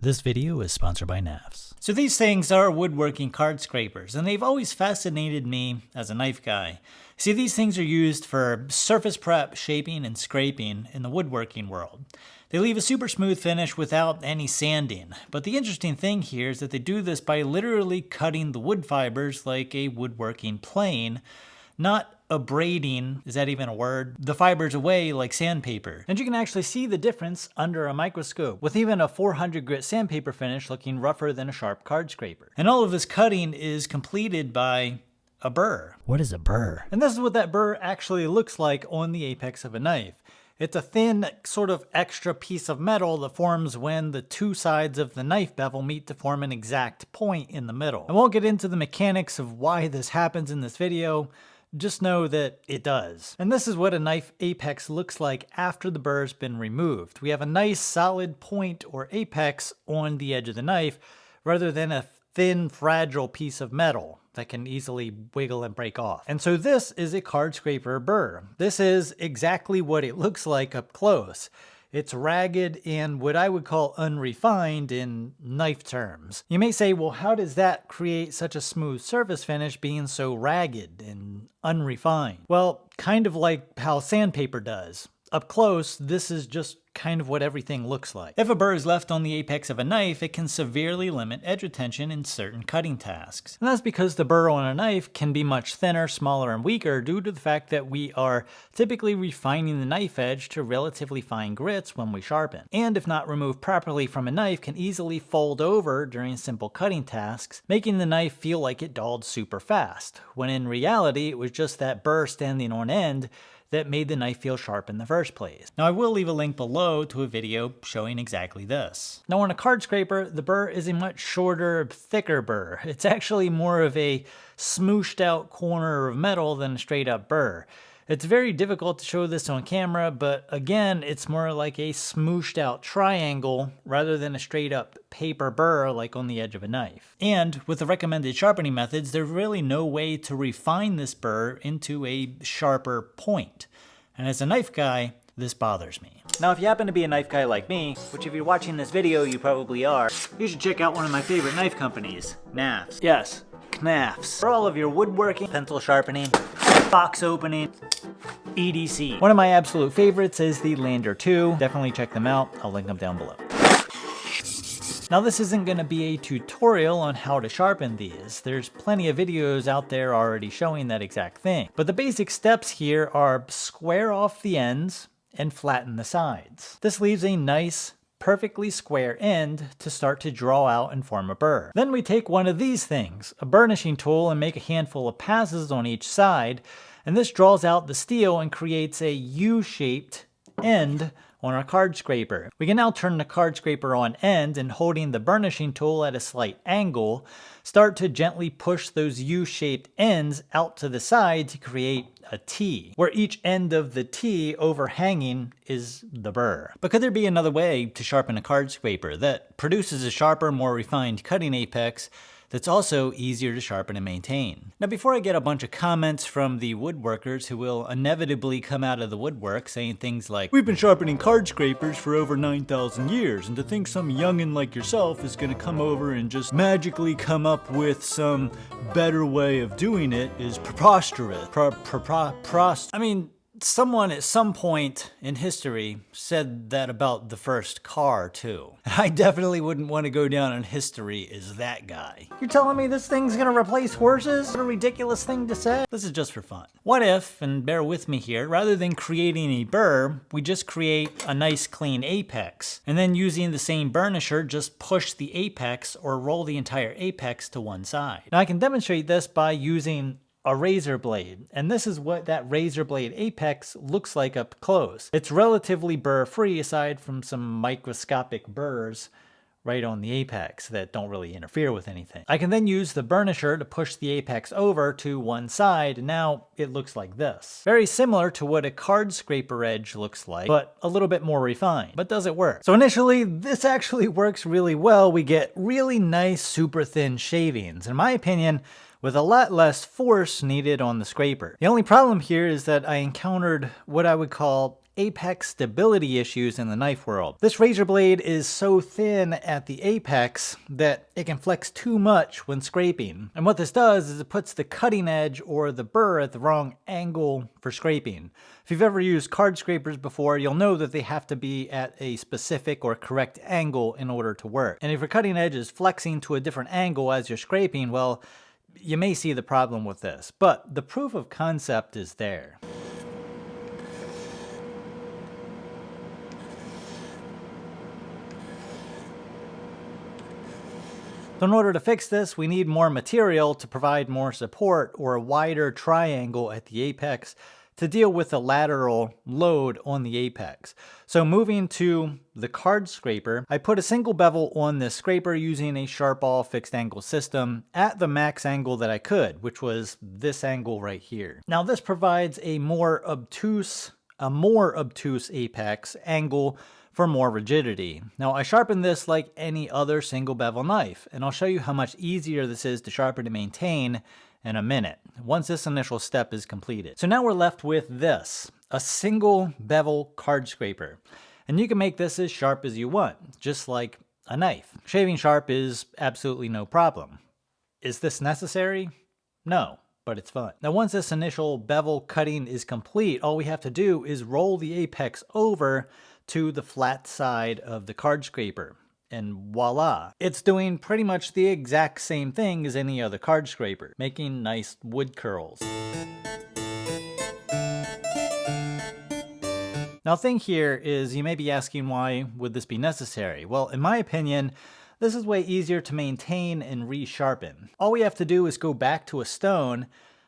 This video is sponsored by NAFs. So these things are woodworking card scrapers, and they've always fascinated me as a knife guy. See, these things are used for surface prep, shaping, and scraping in the woodworking world. They leave a super smooth finish without any sanding, but the interesting thing here is that they do this by literally cutting the wood fibers like a woodworking plane, not abrading, is that even a word? The fibers away like sandpaper. And you can actually see the difference under a microscope, with even a 400 grit sandpaper finish looking rougher than a sharp card scraper. And all of this cutting is completed by a burr. What is a burr? And this is what that burr actually looks like on the apex of a knife. It's a thin, sort of extra piece of metal that forms when the two sides of the knife bevel meet to form an exact point in the middle. I won't get into the mechanics of why this happens in this video, just know that it does. And this is what a knife apex looks like after the burr's been removed. We have a nice solid point or apex on the edge of the knife, rather than a thin, fragile piece of metal that can easily wiggle and break off. And so this is a card scraper burr. This is exactly what it looks like up close. It's ragged and what I would call unrefined in knife terms. You may say, well, how does that create such a smooth surface finish being so ragged and unrefined? Well, kind of like how sandpaper does. Up close, this is just kind of what everything looks like. If a burr is left on the apex of a knife, it can severely limit edge retention in certain cutting tasks. And that's because the burr on a knife can be much thinner, smaller, and weaker due to the fact that we are typically refining the knife edge to relatively fine grits when we sharpen. And if not removed properly from a knife, can easily fold over during simple cutting tasks, making the knife feel like it dulled super fast, when in reality it was just that burr standing on end that made the knife feel sharp in the first place. Now I will leave a link below to a video showing exactly this. Now on a card scraper, the burr is a much shorter, thicker burr. It's actually more of a smooshed out corner of metal than a straight up burr. It's very difficult to show this on camera, but again, it's more like a smooshed out triangle rather than a straight up paper burr like on the edge of a knife. And with the recommended sharpening methods, there's really no way to refine this burr into a sharper point. And as a knife guy, this bothers me. Now, if you happen to be a knife guy like me, which if you're watching this video, you probably are, you should check out one of my favorite knife companies, NAFs. Yes, KNAFs. For all of your woodworking, pencil sharpening, box opening, EDC. One of my absolute favorites is the Lander 2. Definitely check them out. I'll link them down below. Now this isn't going to be a tutorial on how to sharpen these. There's plenty of videos out there already showing that exact thing. But the basic steps here are square off the ends and flatten the sides. This leaves a nice, perfectly square end to start to draw out and form a burr. Then we take one of these things, a burnishing tool, and make a handful of passes on each side, and this draws out the steel and creates a U-shaped end on our card scraper. We can now turn the card scraper on end and holding the burnishing tool at a slight angle, start to gently push those U-shaped ends out to the side to create a T, where each end of the T overhanging is the burr. But could there be another way to sharpen a card scraper that produces a sharper, more refined cutting apex that's also easier to sharpen and maintain? Now before I get a bunch of comments from the woodworkers who will inevitably come out of the woodwork saying things like, "We've been sharpening card scrapers for over 9,000 years, and to think some youngin' like yourself is gonna come over and just magically come up with some better way of doing it is preposterous." I mean, someone at some point in history said that about the first car too. I definitely wouldn't want to go down in history as that guy. You're telling me this thing's gonna replace horses? What a ridiculous thing to say. This is just for fun. What if, and bear with me here, rather than creating a burr, we just create a nice clean apex, and then using the same burnisher, just push the apex or roll the entire apex to one side. Now I can demonstrate this by using a razor blade, and this is what that razor blade apex looks like up close. It's relatively burr free aside from some microscopic burrs right on the apex that don't really interfere with anything. I can then use the burnisher to push the apex over to one side, and now it looks like this. Very similar to what a card scraper edge looks like, but a little bit more refined. But does it work? So initially, this actually works really well. We get really nice, super thin shavings. In my opinion, with a lot less force needed on the scraper. The only problem here is that I encountered what I would call apex stability issues in the knife world. This razor blade is so thin at the apex that it can flex too much when scraping. And what this does is it puts the cutting edge or the burr at the wrong angle for scraping. If you've ever used card scrapers before, you'll know that they have to be at a specific or correct angle in order to work. And if your cutting edge is flexing to a different angle as you're scraping, well, you may see the problem with this. But the proof of concept is there. So in order to fix this, we need more material to provide more support or a wider triangle at the apex to deal with the lateral load on the apex. So moving to the card scraper, I put a single bevel on this scraper using a sharp ball fixed angle system at the max angle that I could, which was this angle right here. Now this provides a more obtuse apex angle for more rigidity. Now I sharpen this like any other single bevel knife, and I'll show you how much easier this is to sharpen and maintain in a minute, once this initial step is completed. So now we're left with this, a single bevel card scraper. And you can make this as sharp as you want, just like a knife. Shaving sharp is absolutely no problem. Is this necessary? No, but it's fun. Now once this initial bevel cutting is complete, all we have to do is roll the apex over to the flat side of the card scraper. And voila, it's doing pretty much the exact same thing as any other card scraper, making nice wood curls. Now the thing here is you may be asking, why would this be necessary? Well, in my opinion, this is way easier to maintain and re-sharpen. All we have to do is go back to a stone,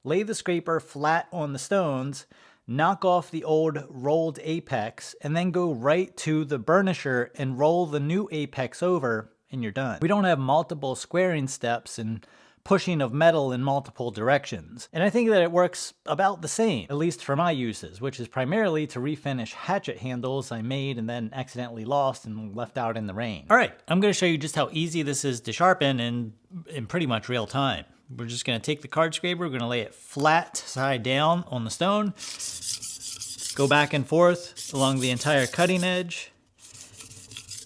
lay the scraper flat on the stones, knock off the old rolled apex, and then go right to the burnisher and roll the new apex over, and you're done. We don't have multiple squaring steps and pushing of metal in multiple directions. And I think that it works about the same, at least for my uses, which is primarily to refinish hatchet handles I made and then accidentally lost and left out in the rain. All right, I'm gonna show you just how easy this is to sharpen in pretty much real time. We're just gonna take the card scraper, we're gonna lay it flat side down on the stone, go back and forth along the entire cutting edge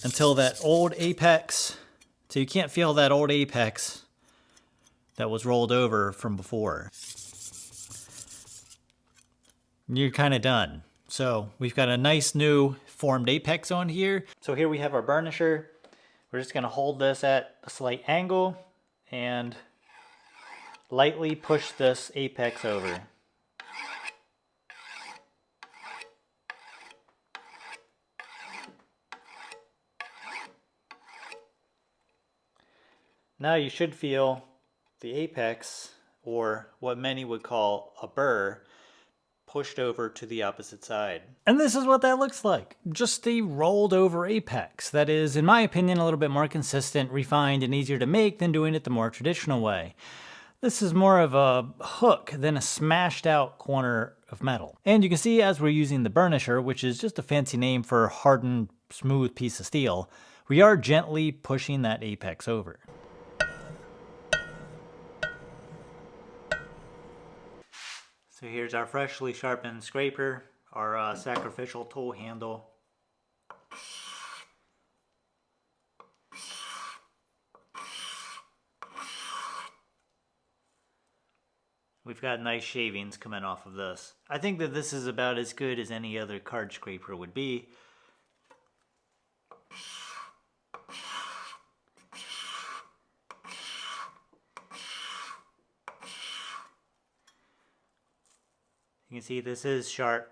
until that old apex, so you can't feel that old apex that was rolled over from before. You're kind of done. So we've got a nice new formed apex on here. So here we have our burnisher. We're just gonna hold this at a slight angle and lightly push this apex over. Now you should feel the apex, or what many would call a burr, pushed over to the opposite side. And this is what that looks like. Just a rolled over apex that is, in my opinion, a little bit more consistent, refined, and easier to make than doing it the more traditional way. This is more of a hook than a smashed out corner of metal. And you can see as we're using the burnisher, which is just a fancy name for a hardened, smooth piece of steel, we are gently pushing that apex over. So here's our freshly sharpened scraper, our sacrificial tool handle. We've got nice shavings coming off of this. I think that this is about as good as any other card scraper would be. You can see this is sharp.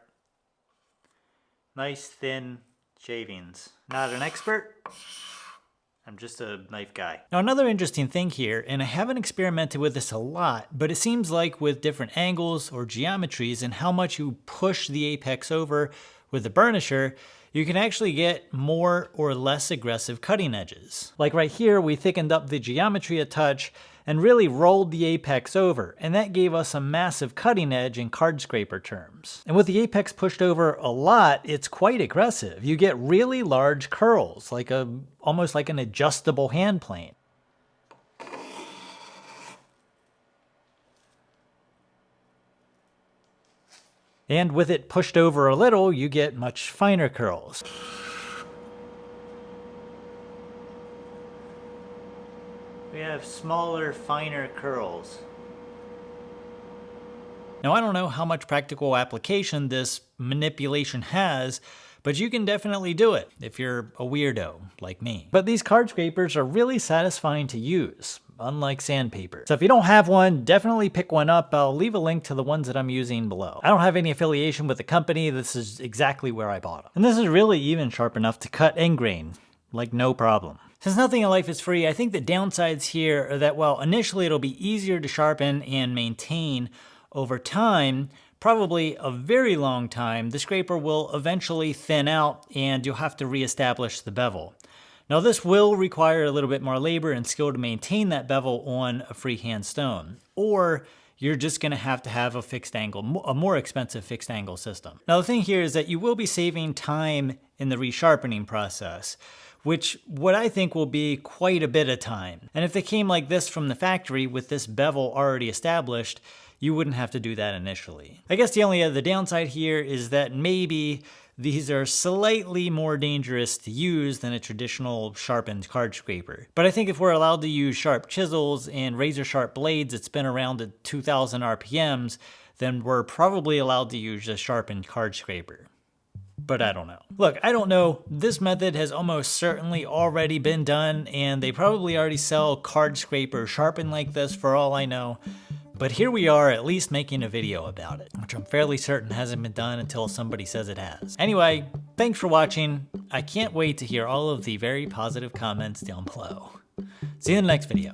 Nice thin shavings. Not an expert. I'm just a knife guy. Now another interesting thing here, and I haven't experimented with this a lot, but it seems like with different angles or geometries and how much you push the apex over with the burnisher, you can actually get more or less aggressive cutting edges. Like right here, we thickened up the geometry a touch and really rolled the apex over, and that gave us a massive cutting edge in card scraper terms. And with the apex pushed over a lot, it's quite aggressive. You get really large curls, like almost like an adjustable hand plane. And with it pushed over a little, you get much finer curls. We have smaller, finer curls. Now, I don't know how much practical application this manipulation has, but you can definitely do it if you're a weirdo like me. But these card scrapers are really satisfying to use, unlike sandpaper. So if you don't have one, definitely pick one up. I'll leave a link to the ones that I'm using below. I don't have any affiliation with the company. This is exactly where I bought them. And this is really even sharp enough to cut and grain, like no problem. Since nothing in life is free, I think the downsides here are that, well, initially it'll be easier to sharpen and maintain. Over time, probably a very long time, the scraper will eventually thin out and you'll have to reestablish the bevel. Now this will require a little bit more labor and skill to maintain that bevel on a freehand stone, or you're just gonna have to have a fixed angle, a more expensive fixed angle system. Now the thing here is that you will be saving time in the resharpening process, which what I think will be quite a bit of time. And if they came like this from the factory with this bevel already established, you wouldn't have to do that initially. I guess the only other downside here is that maybe these are slightly more dangerous to use than a traditional sharpened card scraper. But I think if we're allowed to use sharp chisels and razor sharp blades that spin around at 2000 RPMs, then we're probably allowed to use a sharpened card scraper. But I don't know. Look, I don't know. This method has almost certainly already been done, and they probably already sell card scrapers sharpened like this for all I know. But here we are at least making a video about it, which I'm fairly certain hasn't been done until somebody says it has. Anyway, thanks for watching. I can't wait to hear all of the very positive comments down below. See you in the next video.